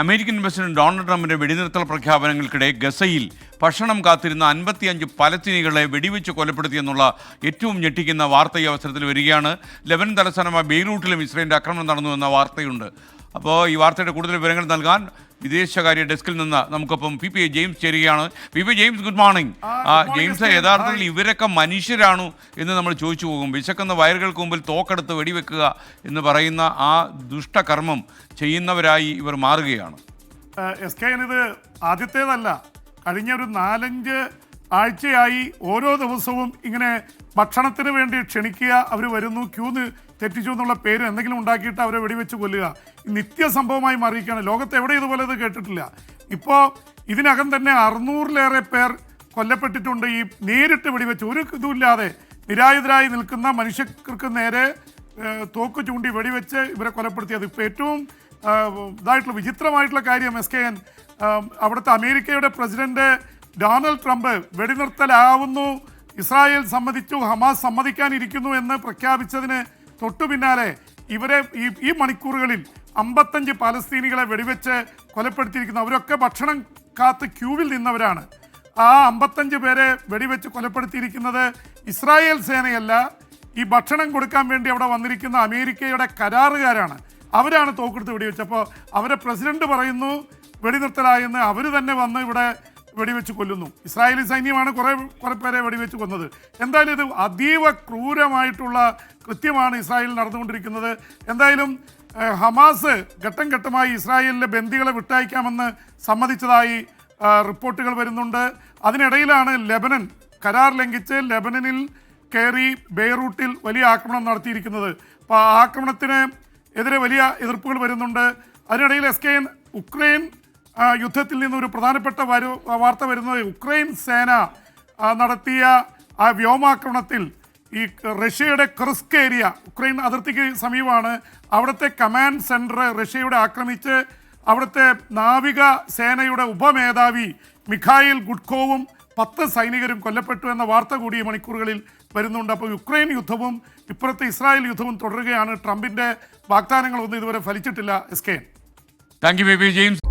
American president Donald ട്രംപിന്റെ വെടിനിർത്തൽ പ്രഖ്യാപനങ്ങൾക്കിടെ ഗസയിൽ ഭക്ഷണം കാത്തിരുന്ന 55 പലസ്തീനികളെ വെടിവെച്ച് കൊലപ്പെടുത്തിയെന്നുള്ള ഏറ്റവും ഞെട്ടിക്കുന്ന വാർത്ത ഈ അവസരത്തിൽ വരികയാണ്. ലെബനൻ തലസ്ഥാനമായ ബെയ്റൂട്ടിലും ഇസ്രയേലിന്റെ ആക്രമണം നടന്നു എന്ന വാർത്തയുണ്ട്. അപ്പോൾ ഈ വാർത്തയുടെ കൂടുതൽ വിവരങ്ങൾ നൽകാൻ വിദേശകാര്യ ഡെസ്കിൽ നിന്ന് നമുക്കൊപ്പം പി ജെയിംസ് ചേരുകയാണ്. P James, good morning. James, യഥാർത്ഥത്തിൽ ഇവരൊക്കെ മനുഷ്യരാണോ എന്ന് നമ്മൾ ചോദിച്ചു പോകും. വിശക്കുന്ന വയറുകൾക്ക് മുമ്പിൽ തോക്കെടുത്ത് വെടിവെക്കുക എന്ന് പറയുന്ന ആ ദുഷ്ടകർമ്മം ചെയ്യുന്നവരായി ഇവർ മാറുകയാണ്. ഇത് ആദ്യത്തേതല്ല. കഴിഞ്ഞ ഒരു 4-5 ആഴ്ചയായി ഓരോ ദിവസവും ഇങ്ങനെ ഭക്ഷണത്തിന് വേണ്ടി ക്ഷണിക്കുക, അവർ വരുന്നു, ക്യൂ തെറ്റിച്ചു എന്നുള്ള പേര് എന്തെങ്കിലും ഉണ്ടാക്കിയിട്ട് അവരെ വെടിവെച്ച് കൊല്ലുക, നിത്യ സംഭവമായി മാറിയിരിക്കുകയാണ്. ലോകത്ത് എവിടെ ഇതുപോലെ ഇത് കേട്ടിട്ടില്ല. ഇപ്പോൾ ഇതിനകം തന്നെ 600-ലേറെ പേർ കൊല്ലപ്പെട്ടിട്ടുണ്ട്. ഈ നേരിട്ട് വെടിവെച്ച് ഒരു ഇതുമില്ലാതെ നിരായുധരായി നിൽക്കുന്ന മനുഷ്യർക്ക് നേരെ തോക്ക് ചൂണ്ടി വെടിവെച്ച് ഇവരെ കൊലപ്പെടുത്തിയത്. ഇപ്പോൾ ഏറ്റവും ഇതായിട്ടുള്ള വിചിത്രമായിട്ടുള്ള കാര്യം SKN, അവിടുത്തെ അമേരിക്കയുടെ പ്രസിഡന്റ് ഡൊണാൾഡ് ട്രംപ് വെടിനിർത്തലാവുന്നു, ഇസ്രായേൽ സമ്മതിച്ചു, ഹമാസ് സമ്മതിക്കാനിരിക്കുന്നു എന്ന് പ്രഖ്യാപിച്ചതിന് തൊട്ടു പിന്നാലെ ഇവരെ ഈ മണിക്കൂറുകളിൽ 55 പാലസ്തീനികളെ വെടിവെച്ച് കൊലപ്പെടുത്തിയിരിക്കുന്നു. അവരൊക്കെ ഭക്ഷണം കാത്ത് ക്യൂവിൽ നിന്നവരാണ്. ആ 55 പേരെ വെടിവെച്ച് കൊലപ്പെടുത്തിയിരിക്കുന്നത് ഇസ്രായേൽ സേനയല്ല, ഈ ഭക്ഷണം കൊടുക്കാൻ വേണ്ടി അവിടെ വന്നിരിക്കുന്ന അമേരിക്കയുടെ കരാറുകാരാണ്. അവരാണ് തോക്കെടുത്ത് വെടിവെച്ചപ്പോൾ അവരെ പ്രസിഡന്റ് പറയുന്നു വെടിനിർത്തലായെന്ന്. അവർ തന്നെ വന്ന് ഇവിടെ വെടിവെച്ച് കൊല്ലുന്നു. ഇസ്രായേലി സൈന്യമാണ് കുറേ പേരെ വെടിവെച്ച് കൊന്നത്. എന്തായാലും ഇത് അതീവ ക്രൂരമായിട്ടുള്ള കൃത്യമാണ് ഇസ്രായേലിൽ നടന്നുകൊണ്ടിരിക്കുന്നത്. എന്തായാലും ഹമാസ് ഘട്ടം ഘട്ടമായി ഇസ്രായേലിലെ ബന്ദികളെ വിട്ടയക്കാമെന്ന് സമ്മതിച്ചതായി റിപ്പോർട്ടുകൾ വരുന്നുണ്ട്. അതിനിടയിലാണ് ലെബനൻ കരാർ ലംഘിച്ച് ലെബനനിൽ കയറി ബെയ്റൂട്ടിൽ വലിയ ആക്രമണം നടത്തിയിരിക്കുന്നത്. അപ്പോൾ ആ ആക്രമണത്തിന് എതിരെ വലിയ എതിർപ്പുകൾ വരുന്നുണ്ട്. അതിനിടയിൽ SKN ഉക്രൈൻ യുദ്ധത്തിൽ നിന്ന് ഒരു പ്രധാനപ്പെട്ട വാർത്ത വരുന്നത്, ഉക്രൈൻ സേന നടത്തിയ ആ വ്യോമാക്രമണത്തിൽ ഈ റഷ്യയുടെ ക്രിസ്ക് ഏരിയ, ഉക്രൈൻ അതിർത്തിക്ക് സമീപമാണ്, അവിടുത്തെ കമാൻഡ് സെൻറ്റർ റഷ്യയുടെ ആക്രമിച്ച് അവിടുത്തെ നാവിക സേനയുടെ ഉപമേധാവി മിഖായിൽ ഗുഡ്കോവും 10 സൈനികരും കൊല്ലപ്പെട്ടു എന്ന വാർത്ത കൂടി ഈ മണിക്കൂറുകളിൽ വരുന്നുണ്ട്. അപ്പോൾ യുക്രൈൻ യുദ്ധവും ഇപ്പുറത്തെ ഇസ്രായേൽ യുദ്ധവും തുടരുകയാണ്. ട്രംപിൻ്റെ വാഗ്ദാനങ്ങളൊന്നും ഇതുവരെ ഫലിച്ചിട്ടില്ല. SKN. Thank you, P James.